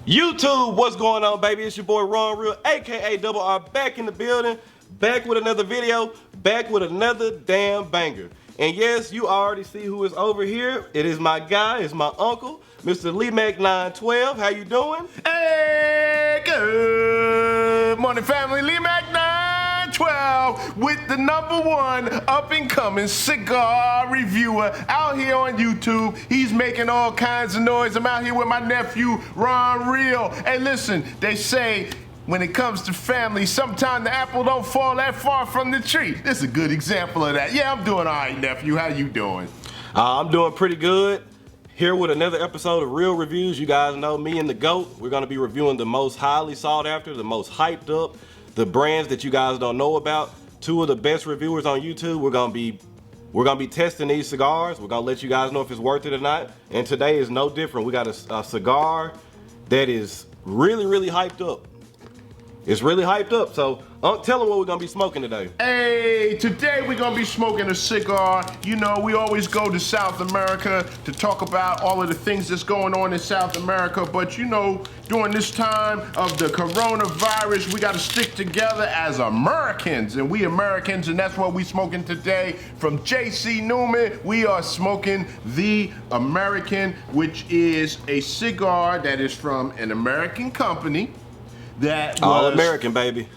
YouTube, what's going on, baby? It's your boy Ron Real, aka Double R, back in the building, back with another video, back with another damn banger. And yes, you already see who is over here. It is my guy, it's my uncle, Mr. Leemack912. How you doing? Hey, good morning, family. Leemack912 with the #1 up-and-coming cigar reviewer out here on YouTube. He's making all kinds of noise. I'm out here with my nephew, Ron Real. Hey, listen, they say when it comes to family, sometimes the apple don't fall that far from the tree. This is a good example of that. Yeah, I'm doing all right, nephew. How you doing? I'm doing pretty good. Here with another episode of Real Reviews. You guys know me and the GOAT. We're going to be reviewing the most highly sought after, the most hyped up, the brands that you guys don't know about. Two of the best reviewers on YouTube. We're going to be testing these cigars. We're going to let you guys know if it's worth it or not. And today is no different. We got a cigar that is really, really hyped up. It's really hyped up. So, tell them what we're gonna be smoking today. Hey, today we're gonna be smoking a cigar. You know, we always go to South America to talk about all of the things that's going on in South America. But you know, during this time of the coronavirus, we gotta stick together as Americans. And we Americans, and that's what we smoking today. From JC Newman, we are smoking the American, which is a cigar that is from an American company. That all was American, baby.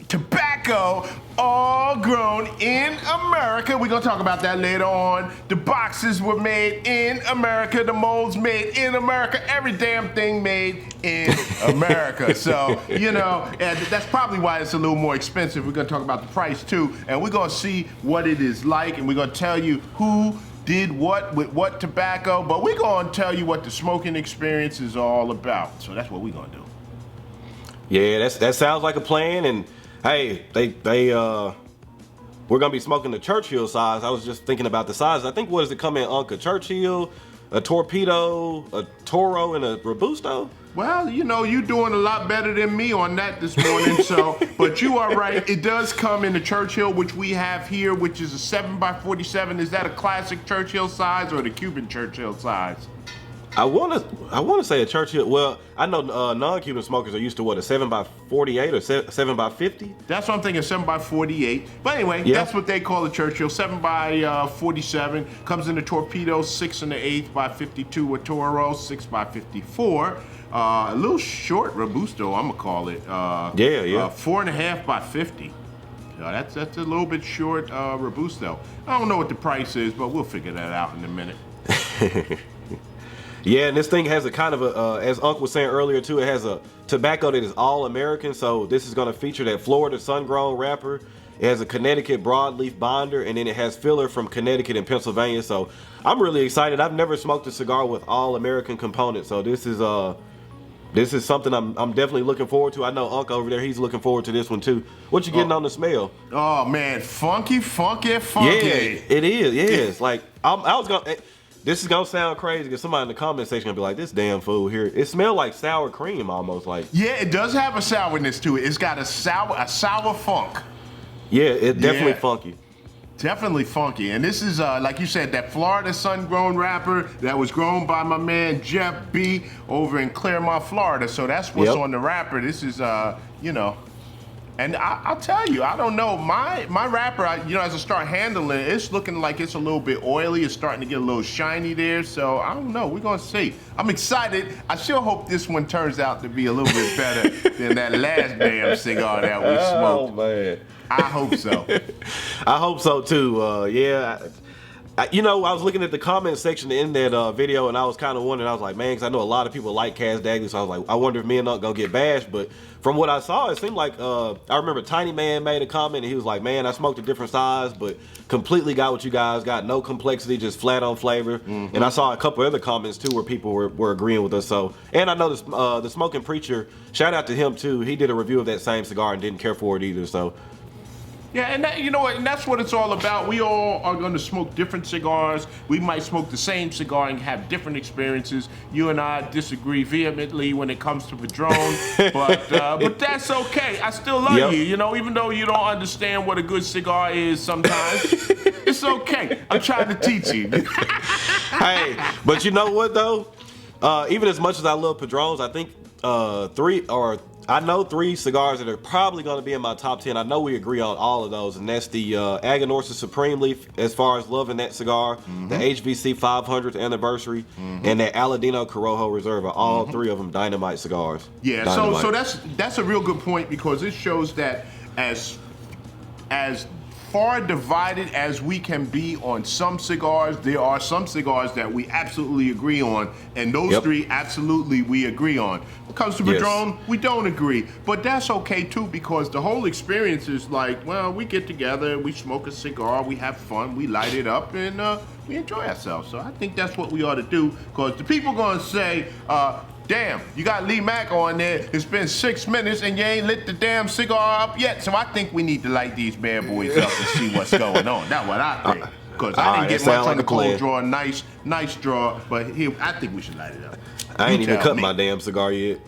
Tobacco, all grown in America. We're gonna talk about that later on. The boxes were made in America, the molds made in America, every damn thing made in America. So, you know, and that's probably why it's a little more expensive. We're gonna talk about the price too, and we're gonna see what it is like, and we're gonna tell you who did what with what tobacco, but we're gonna tell you what the smoking experience is all about. So that's what we're gonna do. Yeah, that sounds like a plan. And hey, we're gonna be smoking the Churchill size. I was just thinking about the size. I think, what does it come in, Unc? A Churchill, a Torpedo, a Toro, and a Robusto? Well, you know, you're doing a lot better than me on that this morning, so, but you are right. It does come in the Churchill, which we have here, which is a 7x47. Is that a classic Churchill size or the Cuban Churchill size? I wanna say a Churchill. Well, I know non-Cuban smokers are used to what, a 7x48 or 7x50. That's what I'm thinking, 7x48. But anyway, yeah, that's what they call a Churchill. 7x47 comes in the Torpedo, 6 1/8 by 52 a Toro, 6x54. A little short Robusto, I'm gonna call it. 4.5 by 50. That's a little bit short Robusto. I don't know what the price is, but we'll figure that out in a minute. Yeah, and this thing has a kind of a, as Unc was saying earlier too, it has a tobacco that is all American. So this is going to feature that Florida sun-grown wrapper. It has a Connecticut broadleaf binder, and then it has filler from Connecticut and Pennsylvania. So I'm really excited. I've never smoked a cigar with all American components. So this is something I'm definitely looking forward to. I know Unc over there, he's looking forward to this one too. What you getting on the smell? Oh man, funky. Yeah, it is. Yeah, it's like this is gonna sound crazy because somebody in the comment section gonna be like, "This damn fool here." It smells like sour cream almost. Like, yeah, it does have a sourness to it. It's got a sour funk. Yeah, it's definitely funky. Definitely funky. And this is, like you said, that Florida sun-grown wrapper that was grown by my man Jeff B over in Claremont, Florida. So that's what's on the wrapper. This is, you know. And I'll tell you, I don't know, my wrapper, you know, as I start handling it, it's looking like it's a little bit oily. It's starting to get a little shiny there. So I don't know, we're gonna see. I'm excited. I sure hope this one turns out to be a little bit better than that last damn cigar that we smoked. Oh man. I hope so. I hope so too. Yeah. You know, I was looking at the comment section in that video, and I was kind of wondering, I was like, man, because I know a lot of people like Cass Dagley, so I was like, I wonder if me and Unc gonna get bashed. But from what I saw, it seemed like, I remember Tiny Man made a comment, and he was like, man, I smoked a different size, but completely got what you guys got. No complexity, just flat on flavor. Mm-hmm. And I saw a couple other comments too where people were agreeing with us. So, and I know the Smoking Preacher, shout out to him too. He did a review of that same cigar and didn't care for it either. So. Yeah, and that, you know what, and that's what it's all about. We all are going to smoke different cigars. We might smoke the same cigar and have different experiences. You and I disagree vehemently when it comes to Padron, but that's okay. I still love you, you know, even though you don't understand what a good cigar is sometimes. It's okay. I'm trying to teach you. Hey, but you know what though? Even as much as I love Padrones, I think I know three cigars that are probably going to be in my top 10. I know we agree on all of those, and that's the Aganorsa Supreme Leaf, as far as loving that cigar, the HVC 500th anniversary, and that Aladino Corojo Reserva. All three of them dynamite cigars. Yeah, dynamite. so that's a real good point, because it shows that as far divided as we can be on some cigars, there are some cigars that we absolutely agree on, and those three absolutely we agree on. When it comes to Padron, we don't agree, but that's okay too, because the whole experience is like, well, we get together, we smoke a cigar, we have fun, we light it up, and we enjoy ourselves. So I think that's what we ought to do, because the people gonna say, damn, you got Leemack on there. It's been 6 minutes and you ain't lit the damn cigar up yet. So I think we need to light these bad boys up and see what's going on. That's what I think. Because I didn't get much on the cold draw. Nice draw. But here, I think we should light it up. I ain't even cut my damn cigar yet.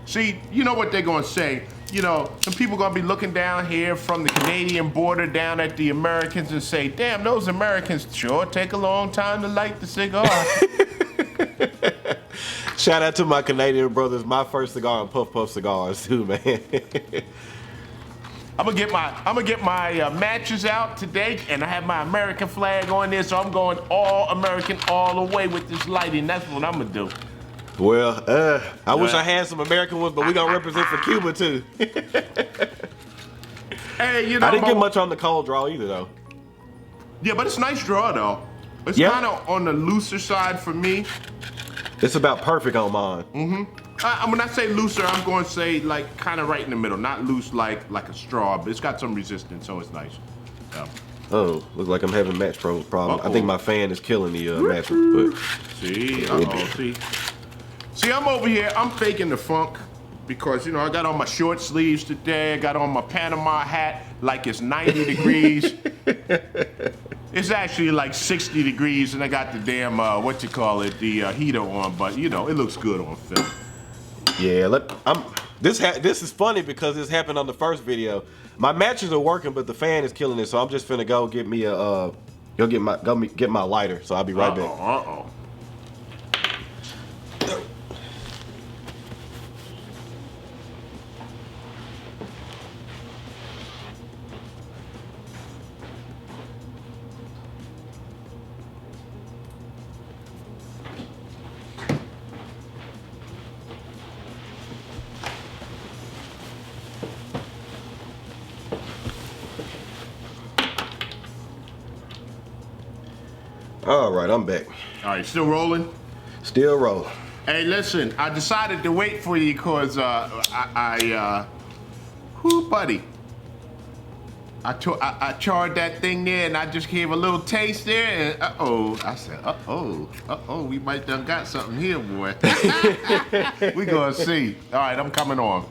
See, you know what they're going to say. You know, some people going to be looking down here from the Canadian border down at the Americans and say, damn, those Americans sure take a long time to light the cigar. Shout out to my Canadian brothers. My first cigar and Puff Puff cigars too, man. I'm gonna get my matches out today, and I have my American flag on there, so I'm going all American all the way with this lighting. That's what I'm gonna do. Well, I wish I had some American ones, but we gonna represent for Cuba too. Hey, you know, I didn't get much on the cold draw either, though. Yeah, but it's a nice draw though. It's kind of on the looser side for me. It's about perfect on mine. When I say looser, I'm going to say like kind of right in the middle, not loose like a straw, but it's got some resistance, so it's nice. Yeah. Oh, looks like I'm having match problem. I think my fan is killing the match. But see, I'm over here. I'm faking the funk because, you know, I got on my short sleeves today. I got on my Panama hat like it's 90 degrees. It's actually like 60 degrees, and I got the damn, the heater on, but, you know, it looks good on film. Yeah, this is funny because this happened on the first video. My matches are working, but the fan is killing it, so I'm just finna go get me a, get my lighter, so I'll be right back. All right, I'm back. All right, still rolling? Still rolling. Hey, listen, I decided to wait for you because buddy, I charred that thing there and I just gave a little taste there and I said, we might done got something here, boy. We gonna see. All right, I'm coming on.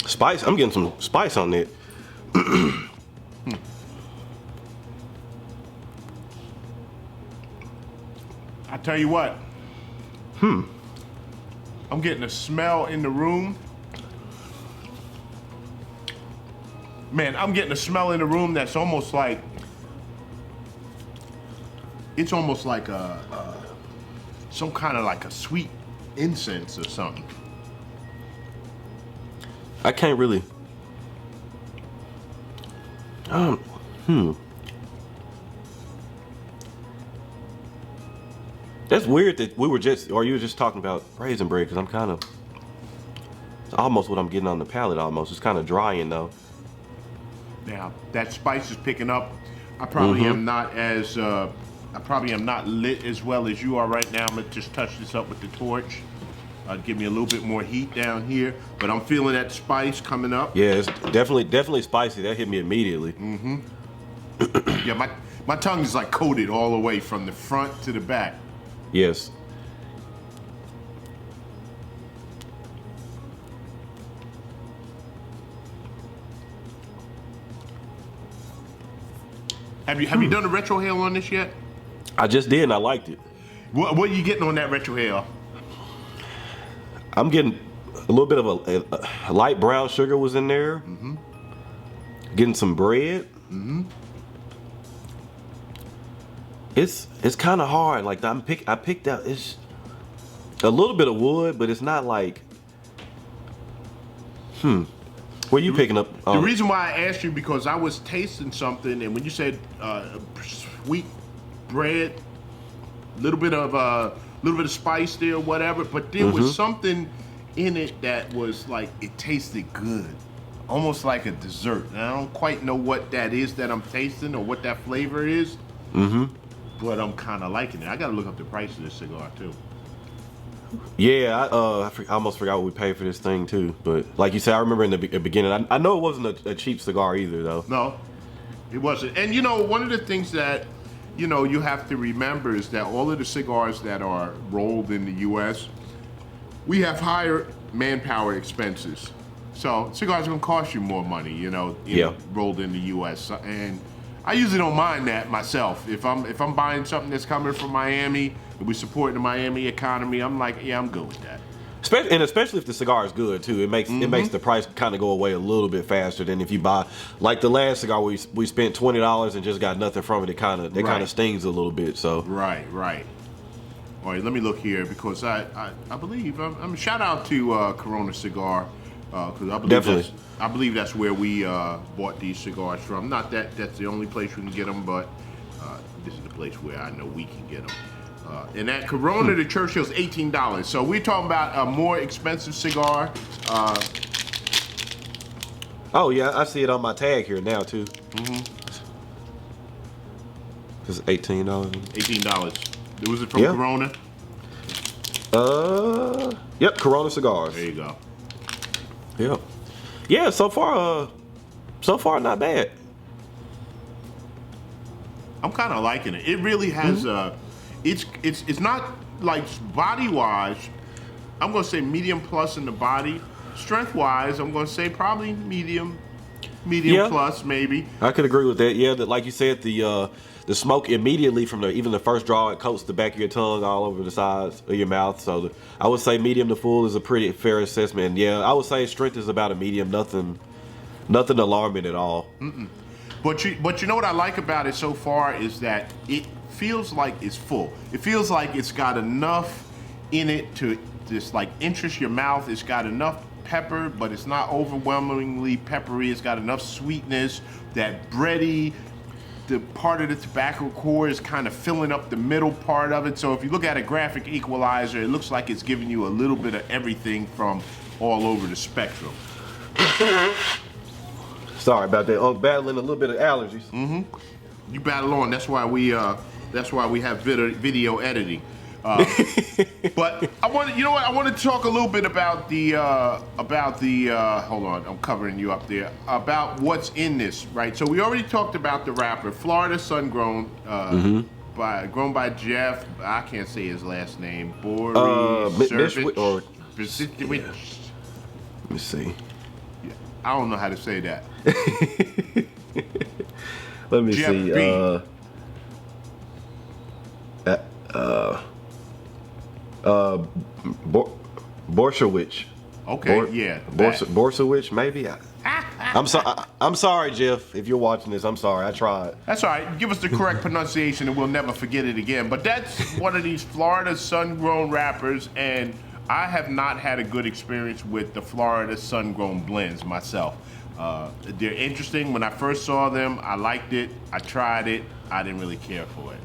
Spice, I'm getting some spice on it. I tell you what. I'm getting a smell in the room. Man, I'm getting a smell in the room that's almost like, it's almost like some kind of like a sweet incense or something. I can't really. That's weird that you were just talking about raisin bread, because I'm kind of, it's almost what I'm getting on the palate almost. It's kind of drying though. Now, that spice is picking up. I probably am not as, lit as well as you are right now. I'm gonna just touch this up with the torch. Give me a little bit more heat down here, but I'm feeling that spice coming up. Yeah, it's definitely spicy. That hit me immediately. Yeah, my tongue is like coated all the way from the front to the back. Yes. Have you done a retrohale on this yet? I just did, and I liked it. What are you getting on that retrohale? I'm getting a little bit of a light brown sugar was in there. Mm-hmm. Getting some bread. Mm-hmm. It's kind of hard. Like I picked out. It's a little bit of wood, but it's not like. Where you picking up? The reason why I asked you because I was tasting something, and when you said sweet bread, little bit of spice there, or whatever, but there was something in it that was like it tasted good, almost like a dessert. And I don't quite know what that is that I'm tasting or what that flavor is. But I'm kind of liking it. I gotta look up the price of this cigar too. Yeah, I almost forgot what we paid for this thing too. But like you said, I remember in the beginning. I know it wasn't a cheap cigar either, though. No, it wasn't. And you know, one of the things that you have to remember is that all of the cigars that are rolled in the U.S., we have higher manpower expenses. So cigars are gonna cost you more money, rolled in the U.S. And I usually don't mind that myself. If I'm buying something that's coming from Miami and we supporting the Miami economy, I'm like, yeah, I'm good with that. Especially if the cigar is good too, it makes the price kind of go away a little bit faster than if you buy like the last cigar we spent $20 and just got nothing from it. It kind of stings a little bit. So right. All right, let me look here because I believe I'm shout out to Corona Cigar because I believe that's where we bought these cigars from. Not that that's the only place we can get them, but this is the place where I know we can get them. And that Corona to Churchill is $18. So we're talking about a more expensive cigar. Oh yeah, I see it on my tag here now too. It's $18. $18. Was it from Corona? Yep, Corona cigars. There you go. Yeah. So far not bad. I'm kind of liking it. It really has it's not like body wise. I'm gonna say medium plus in the body. Strength wise, I'm gonna say probably medium plus maybe. I could agree with that. Yeah, that like you said, the smoke immediately from even the first draw, it coats the back of your tongue all over the sides of your mouth. So I would say medium to full is a pretty fair assessment. And yeah, I would say strength is about a medium. Nothing alarming at all. But you know what I like about it so far is that it feels like it's full. It feels like it's got enough in it to just like interest your mouth. It's got enough pepper, but it's not overwhelmingly peppery. It's got enough sweetness. That bready, the part of the tobacco core is kind of filling up the middle part of it. So if you look at a graphic equalizer, it looks like it's giving you a little bit of everything from all over the spectrum. Sorry about that. I'm battling a little bit of allergies. You battle on. That's why we have video editing. But I want to talk a little bit about the hold on, I'm covering you up there, about what's in this, right? So we already talked about the wrapper, Florida Sun Grown, grown by Jeff, I can't say his last name, Let me see. I don't know how to say that. Let me Jeff see. B. Borshowitz. Okay, Borshowitz, maybe. I'm sorry, Jeff. If you're watching this, I'm sorry. I tried. That's all right. Give us the correct pronunciation, and we'll never forget it again. But that's one of these Florida sun-grown wrappers, and I have not had a good experience with the Florida sun-grown blends myself. They're interesting. When I first saw them, I liked it. I tried it. I didn't really care for it.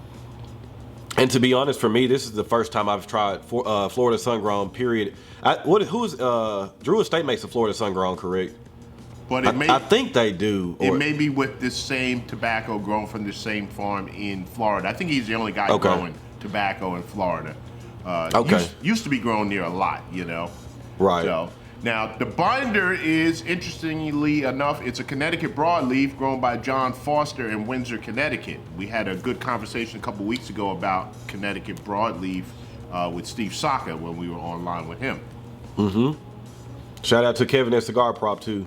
And to be honest, for me, this is the first time I've tried Florida Sun-Grown, period. Drew Estate makes a Florida Sun-Grown, correct? But I think they do. It may be with the same tobacco grown from the same farm in Florida. I think he's the only guy growing tobacco in Florida. Used to be grown there a lot, Right. So, now, the binder is, interestingly enough, it's a Connecticut broadleaf grown by John Foster in Windsor, Connecticut. We had a good conversation a couple weeks ago about Connecticut broadleaf with Steve Saka when we were online with him. Shout out to Kevin at Cigar Prop, too.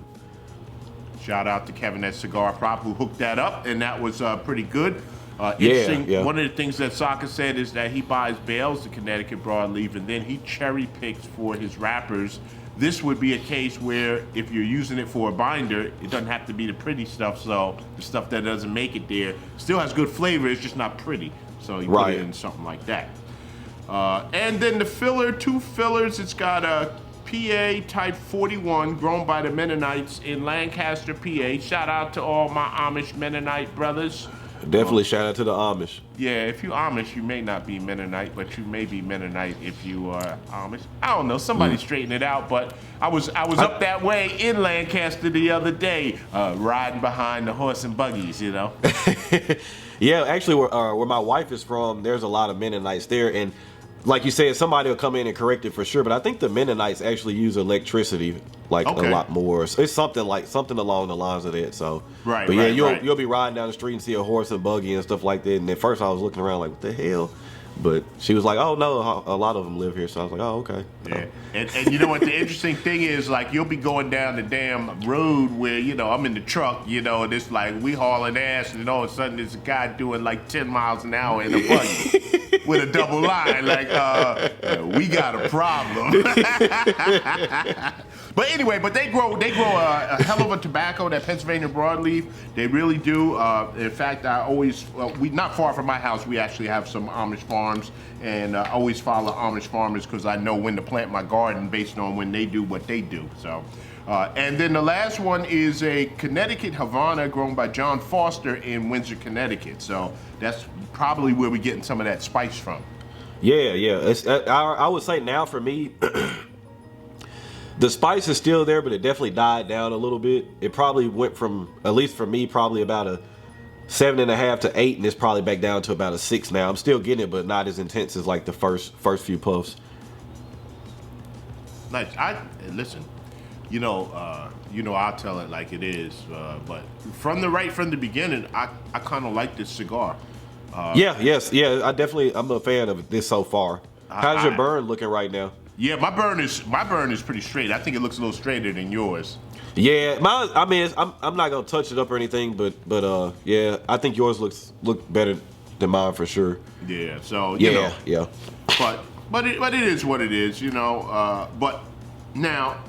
Shout out to Kevin at Cigar Prop who hooked that up, and that was pretty good. Interesting. One of the things that Saka said is that he buys bales of Connecticut Broadleaf and then he cherry picks for his wrappers. This would be a case where if you're using it for a binder, it doesn't have to be the pretty stuff. So the stuff that doesn't make it there still has good flavor. It's just not pretty. So you put it in something like that. And then the filler, 2 fillers. It's got a PA Type 41 grown by the Mennonites in Lancaster, PA. Shout out to all my Amish Mennonite brothers. Definitely shout out to the Amish. Yeah, if you Amish, you may not be Mennonite, but you may be Mennonite if you are Amish. I don't know. Somebody straighten it out. But I was up that way in Lancaster the other day, riding behind the horse and buggies. You know. Yeah, actually, where my wife is from, there's a lot of Mennonites there, and like you said, somebody will come in and correct it for sure. But I think the Mennonites actually use electricity a lot more. So it's something along the lines of that. So but yeah, you'll be riding down the street and see a horse and buggy and stuff like that. And at first I was looking around like, what the hell? But she was like, oh no, a lot of them live here. So I was like, oh okay. Yeah, and you know what the interesting thing is, like you'll be going down the damn road where I'm in the truck, and it's like we hauling ass, and all of a sudden there's a guy doing like 10 miles an hour in a buggy with a double line, like we got a problem. But anyway, they grow a hell of a tobacco, that Pennsylvania broadleaf. They really do. In fact, we not far from my house, we actually have some Amish farms, and I always follow Amish farmers because I know when to plant my garden based on when they do what they do. So, and then the last one is a Connecticut Havana grown by John Foster in Windsor, Connecticut. So that's probably where we're getting some of that spice from. Yeah. I would say now for me. The spice is still there, but it definitely died down a little bit. It probably went from, at least for me, probably about a 7.5 to 8, and it's probably back down to about a 6 now. I'm still getting it, but not as intense as like the first few puffs. Nice. Listen, I'll tell it like it is, but from the beginning, I kind of like this cigar. I'm a fan of this so far. How's your burn looking right now? Yeah, my burn is pretty straight. I think it looks a little straighter than yours. Yeah, I'm not gonna touch it up or anything, but yeah, I think yours look better than mine for sure. Yeah, so yeah. But it is what it is, But now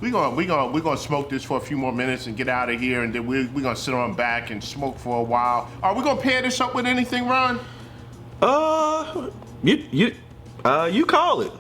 we're gonna smoke this for a few more minutes and get out of here, and then we're gonna sit on back and smoke for a while. Are we gonna pair this up with anything, Ron? You call it.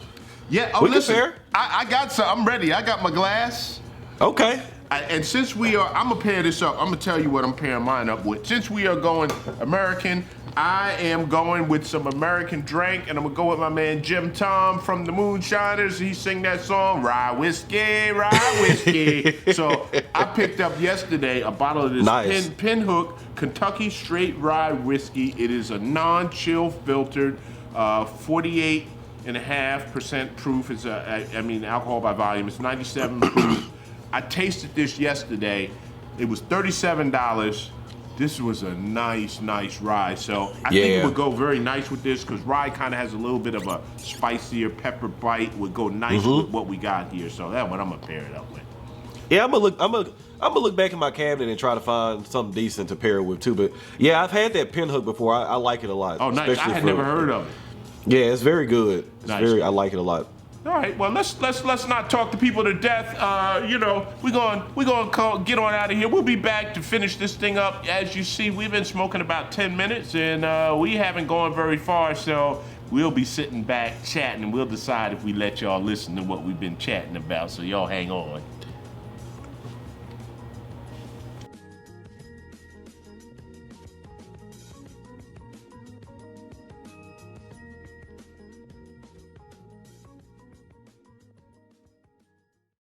Yeah, listen, I got some. I'm ready. I got my glass. Okay. And since I'm gonna pair this up. I'm gonna tell you what I'm pairing mine up with. Since we are going American, I am going with some American drink, and I'm gonna go with my man Jim Tom from the Moonshiners. He sing that song, Rye Whiskey, Rye Whiskey. So I picked up yesterday a bottle of this Pinhook Kentucky Straight Rye Whiskey. It is a non-chill filtered, 48.5% proof. Is alcohol by volume. It's 97 proof. I tasted this yesterday. It was $37. This was a nice rye. So I think it would go very nice with this because rye kind of has a little bit of a spicier pepper bite. Would go nice with what we got here. So that's what I'm gonna pair it up with. Yeah, I'm gonna look back in my cabinet and try to find something decent to pair it with too. But yeah, I've had that Pinhook before. I like it a lot. Oh, nice. I had never heard of it. Yeah, it's very good. I like it a lot. All right, well let's not talk the people to death. We're gonna get on out of here. We'll be back to finish this thing up. As you see, we've been smoking about 10 minutes, and we haven't gone very far. So we'll be sitting back chatting, and we'll decide if we let y'all listen to what we've been chatting about. So y'all hang on.